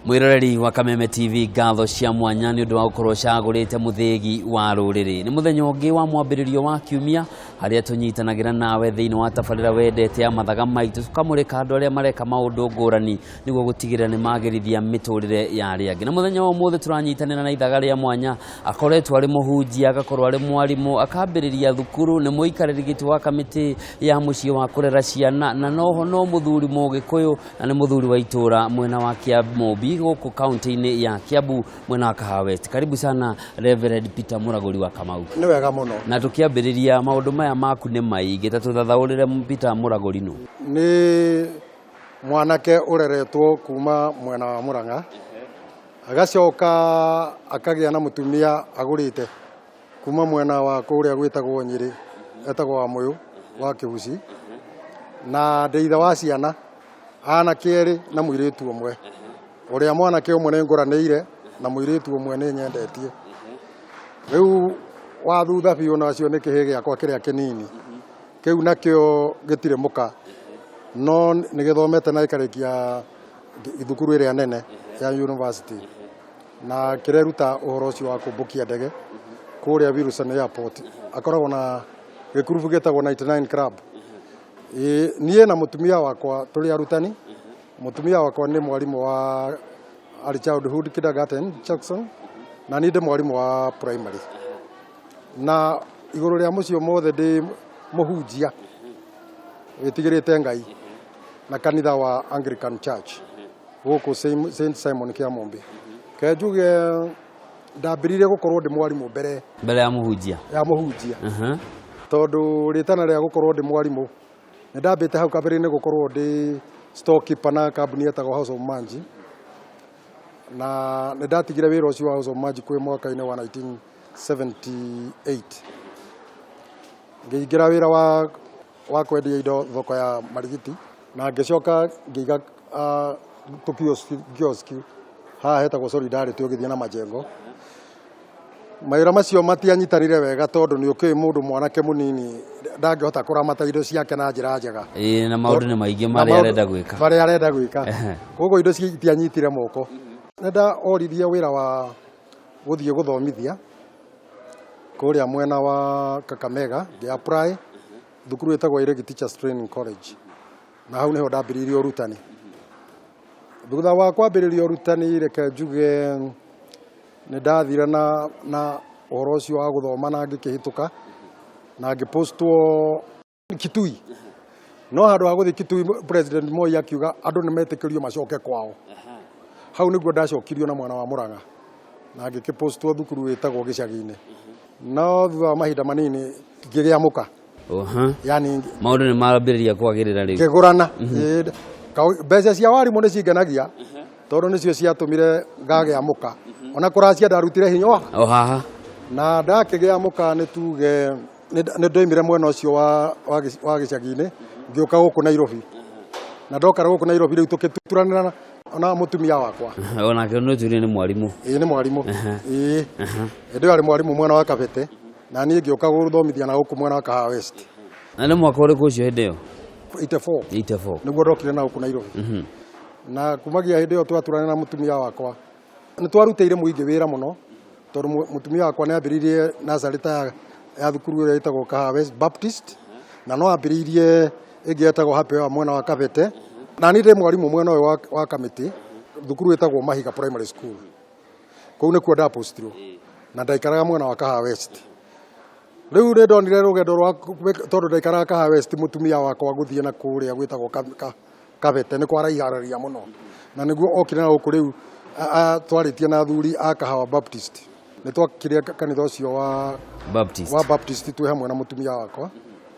Mwiroreri wa Kameme TV ngatho cia mwanya ni undu wa gukorwo cagurite muthegi wa ruriri. Ni muthenya ungi wa mwambiririo wa kiumia haria tunyitanagira nawe thiini wa tabarira wendete ya mathaga maitu tukamurika andu aria mareka maundu ngurani niguo gutigirira ni magirithia miturire ya aria angi. Na muthenya wa umuthi turanyitanira na ithaga ria mwanya akoretwo ari muhunjia agakorwo ari mwarimu akambiriria thukuru ni muikariri giti wa kamiti ya mucii wa kurera ciana na noho no muthuri mugikuyu na ni muthuri wa itura mwena wa Kiambu huko kaunti ya Kiambu mwena wa Kahawa West. Karibu sana Reverend Peter Muraguri wa Kamau. Ni wega muno. Na tukiambiriria maundu maya maku ni maigi tatuthathaurire Peter Muraguri no. Ni mwanake ureretwo kuma mwena wa Muranga. Agacoka akagia na mutumia agurite kuma mwena wa kuria gwitagwo Nyiri etagwo wa Muyu wa Kibuci. Na ndeitha wa ciana ana keri na muiritu umwe. Uria mwanake umwe ni ngoraneire na muiritu umwe ni nyendetie. Riu wa thutha biu nacio ni kihe giakwa kiria kinini. Kiu nakio gitire muka no ni githomete na ikarikia ithukuru iria nene ya university na kireruta uhoro ucio wa kumbukia ndege kuria Wilson Airport. Akoragwo na gikurubu gitagwo 99 Club. Niĩ na mutumia wakwa tuli arutani. Mutumia wakwa ni mwalimu wa Early Childhood Kindergarten Jackson na ni ndi mwalimu wa primary. Na iguru ria mucio mothe ndi muhunjia witigirite Ngai na kanitha wa Anglican Church guku St Simon Kiamombi. Ke njuge ndambiririe gukorwo ndi mwalimu mbere ya muhunjia tondu ritana ria gukorwo ndi mwalimu ni ndambite hau kabere-ini gukorwo ndi storekeeper na kambuni yetagwo House of Manji na ni ndatigire wira ucio wa House of Manji kwi mwaka-ini wa 1978 ngiingira wira wa kwendia indo thoko ya Marigiti na ngicoka ngiiga kioski haha hetagwo Solidarity ugithia na Majengo. Mawira macio matianyitanire wega tondu ni ukiu mundu mwanake munini ndangihota kuramata indo ciake na njira njega. Na maundu ni maingi maria arenda gwika. Koguo indo citianyitire moko. Nenda oririe wira wa guthie guthomithia kuria mwena wa Kakamega ngia apply thukuru etagwo Iregi Teachers Training College. Na hau niho ndambiririe urutani. Thutha wa kwambiriria urutani reke njuge ni ndathire na uhoro ucio wa guthoma na ngikihituka na ngipostwo Kitui. No handu ha guthi Kitui President Moi akiuga andu ni metikirio macoke kwao. Hau niguo ndacokirio na mwana wa Muranga na ngikipostwo thukuru wetagwo Gicagi-ini. No thutha wa mahinda manini ngigiamuka. Yani maundu ni marambiriria kwagirira riu ngigurana mbeca cia warimu ni cingenagia tondu nicio ciatumire ngagiamuka ona kuracia ndarutire hinya haha na ndakigiamuka ni tuge ni ndoimire mwena ucio wa Gicagi-ini ngioka guku Nairobi na ndoka guku Nairobi riu tukituranira ona mutumia wakwa ona ke no turi ni mwarimu ni mwarimu ndio ari mwarimu mwena wa Kabete na ni ngioka guthomithia na guku mwena wa Kahawa West. Na ni mwaka uriku ucio hindi yo 84 niguo ndokire na guku Nairobi. Na kumagia hindi yo twaturana na mutumia wakwa ni twarutire muingi wira muno tondu mutumia wakwa ni ambiririe Nazareth ya thukuru ĩrĩa ĩtagwo Kahawa West Baptist na no ambiririe ĩngĩ ĩtagwo Happy wa mwena wa Kabete na ni ndi mwarimu mwena ũyũ wa Kamiti thukuru ĩtagwo Mahiga Primary School. Kũu nĩkuo ndapostirwo na ndaikaraga mwena wa Kahawa West. Riu nĩ ndonire rũgendo rwa tondu ndaikaraga Kahawa West mutumia wakwa guthie na kũrĩa gwĩtagwo Kabete nĩ kwaraiharĩria muno na nĩguo okire na gũkũ rĩu twaritie na athuri a Kahawa Baptist. Ni twakire kanitha ucio wa Baptist twi hamwe na mutumia wakwa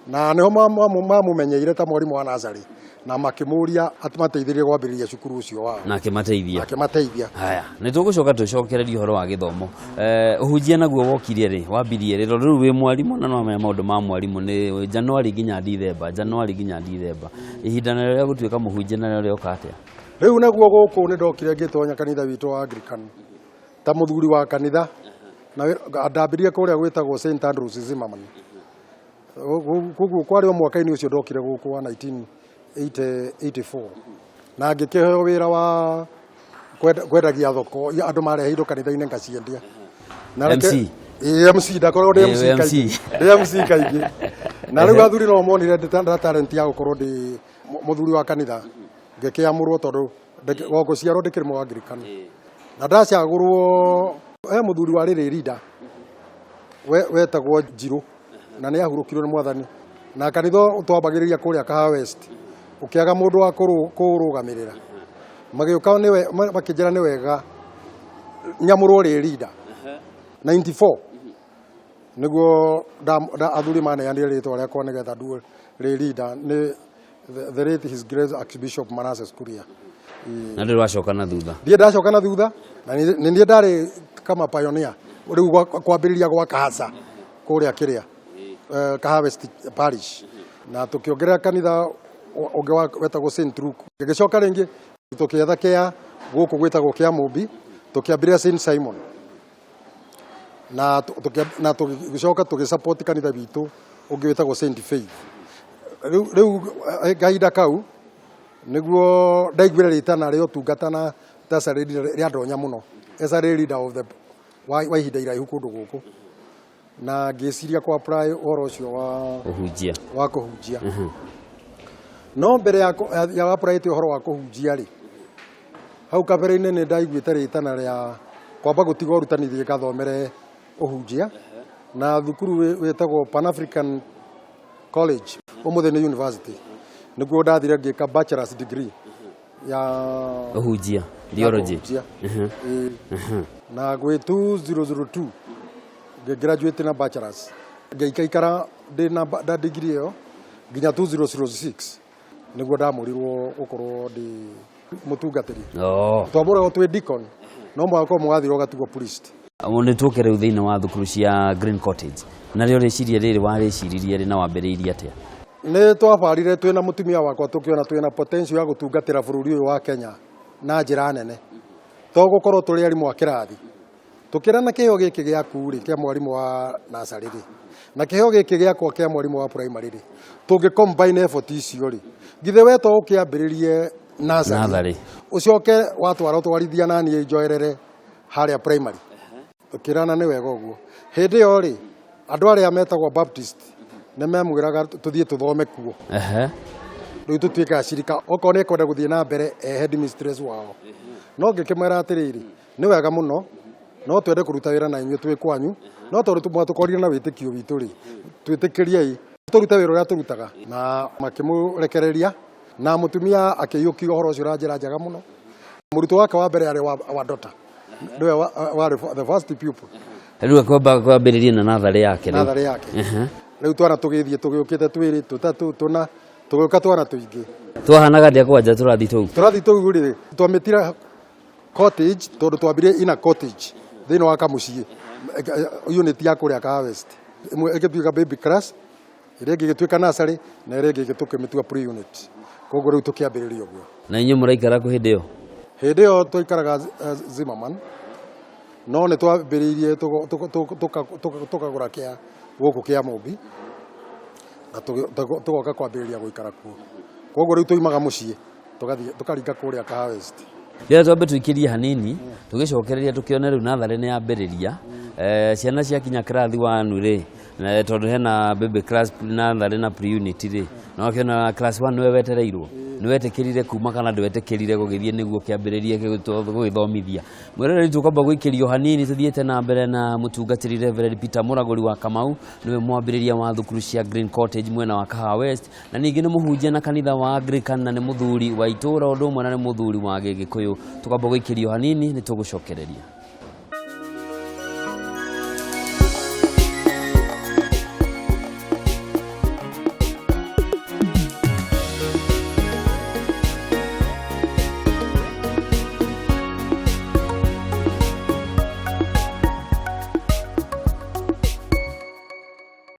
na niho mamumenyeire ta mwarimu wa Nazari na makimuria atimateithirie gwambiriria cukuru ucio wao na akimateithia. Haya ni tugucoka tucokereria uhoro wa githomo uhunjia naguo wokirie ri wambirie ri riu wi mwarimu na no me maundu ma mwarimu ni Januari nginya Dithemba ihinda ria gutuika muhunjia na rio katia riu naguo guku ni ndokire ngitonya kanitha witu wa Anglican ta muthuri wa kanitha na ndambirie kuria gwitagwo St Andrews Zimmerman. Koguo kwari mwaka-ini ucio ndokire guku wa 1984 na ngikiheo wira wa kwendagia thoko andu mareheirwo kanitha-inĩ ngaciendia MC MC ndakorwo ndĩ MC kaingĩ na rĩu athuri no monire ndĩ talent ya gũkorwo ndĩ mũthuri wa kanitha ngĩkĩamũrwo tondũ gũciarwo ndĩkĩrĩ Mũangirikani na ndacagũrwo mũthuri wa rĩrĩ rida wetagwo Njirũ na nĩ ahurũkirwo nĩ Mwathani na kanitha twambagĩrĩria kũrĩa Kahawa West ũkĩaga mũndũ wa kũrũgamĩrĩra magĩũka makĩnjĩra nĩ wega nyamũrwo rĩ rida 94 nĩguo athuri maneanire rĩtwa rĩakwa nĩgetha nduo rĩ rida nĩ the late His Grace Archbishop Manasseh Kuria. Na ndĩ wacoka na thutha ndacoka na thutha na nĩ ndarĩ kama pioneer rĩu kwambĩrĩria gwa kahaca kũrĩa kĩrĩa Kahawa West Parish na tukiongerera kanitha ũngĩ wetagwo St Luke gĩcoka rĩngĩ tukĩetha kĩa gũkũ gwĩtagwo kĩa Mũmbi tukĩambĩrĩria St Simon na tũgĩcoka tũgĩsupport kanitha witũ ũngĩ wĩtagwo St Faith rĩu gahinda kau nĩguo ndaiguire rĩtana rĩa ũtungata na rĩandonya mũno as a leader of the wa ihinda iraihu kũndũ gũkũ na ngĩciria kwa apply ũhoro ũcio wa kũhunjia no mbere ya apply ũhoro wa kũhunjia rĩ hau kabere-inĩ nĩ ndaiguĩte rĩtana rĩa kwamba gũtiga ũrutani thiĩ gathomere ũhunjia na thukuru wĩtagwo Pan African College ũmũthĩ nĩ university nĩguo ndathire ngĩka bachelor's degree ya ũhunjia theology na gwĩ 2002 graduate na bachelor's ngĩikara ndĩ na degree ĩyo nginya 2006 nĩguo ndamũrirwo gũkorwo ndĩ mũtungatĩri twamũragwo twĩ deacon no mwaka mũgathirwo gatigwo priest nĩ tũke rĩu thĩinĩ wa thukuru cia Green Cottage narĩo rĩciria rĩrĩ warĩciririe rĩ na wambĩrĩirie atĩa nĩ twabarire twĩna mũtumia wakwa tũkĩona twĩna potential ya gũtungatĩra bũrũri ũyũ wa Kenya na njĩra nene tũgũkorwo tũrĩ arimũ a kĩrathi tũkĩra na kĩheo gĩkĩ gĩaku rĩ kĩa mwarimũ wa nursery rĩ na kĩheo gĩkĩ gĩakwa kĩa mwarimũ wa primary rĩ tũngĩ combine effort icio rĩ githĩ wetwo ũkĩambĩrĩrie nursery ũcoke watwara ũtwarithia na niĩ njoerere harĩa primary tũkĩrana nĩ wega ũguo hĩndĩ ĩyo rĩ andũ arĩa metagwo Baptist nĩ memwĩraga tũthiĩ tũthome kuo rĩu tũtuĩkaga cirika okorwo nĩ ekwenda gũthiĩ na mbere headmistress wao no ngĩkĩmwĩra atĩrĩrĩ nĩ wega mũno no twende kũruta wĩra na inyuĩ twĩ kwanyu no tondũ mwatũkorire na wĩtĩkio witũ rĩ twĩtĩkĩriei tũrute wĩra ũrĩa tũrutaga na makĩmũrekereria na mũtumia akĩiyũkia ũhoro ũcio na njĩra njega mũno mũrutwo wake wa mbere arĩ wa Dota nĩwe warĩ the first pupil rĩu kwambĩrĩria na natharĩ yake rĩu twana tũgĩthiĩ tũgĩũkĩte twĩrĩ tũtatũ tũna tũgĩũka twana tũingĩ twahanaga ndĩa kwanja tũrathi tũu rĩ twamĩtira cottage tondũ twambire ina cottage thĩinĩ wa kamũciĩ unit ya kũrĩa Kahawa West ĩmwe ĩgĩtuĩka baby class ĩrĩa ĩngĩ ĩgĩtuĩka nursery na ĩrĩa ĩngĩ tũkĩmĩtua pre unit koguo rĩu tũkĩambĩrĩria ũguo na inyuĩ mũraikara kũ hĩndĩ ĩyo twaikaraga Zimmerman no nĩ twambĩrĩirie tũkagũra kĩa gũkũ kĩa Mũmbi na tũgoka kwambĩrĩria gũikara kuo koguo rĩu tũimaga mũciĩ tũkaringa kũrĩa Kahawa West rĩrĩa twambe tũikĩrie hanini tũgĩcokereria tũkĩone rĩu natharĩ nĩ yambĩrĩria ciana ciakinya kĩrathi 1 rĩ tondũ hena baby class natharĩ na pre unit rĩ no kĩona class 1 nĩwe wetereirwo nĩwetĩkĩrire kuma kana ndwetĩkĩrire gũgĩthiĩ nĩguo kĩambĩrĩrie gũgĩthomithia mwĩrore rĩu tũkwamba gũikĩrio hanini tũthiĩte na mbere na mũtungatĩri Reverend Peter Mũragũri wa Kamau nĩwe mwambĩrĩria wa thukuru cia Green Cottage mwena wa Kahawa West na ningĩ nĩ mũhunjia na kanitha wa Anglican na nĩ mũthuri wa itũũra ũndũ ũmwe na nĩ mũthuri wa Gĩgĩkũyũ tũkwamba gũikĩrio hanini nĩ tũgũcokereria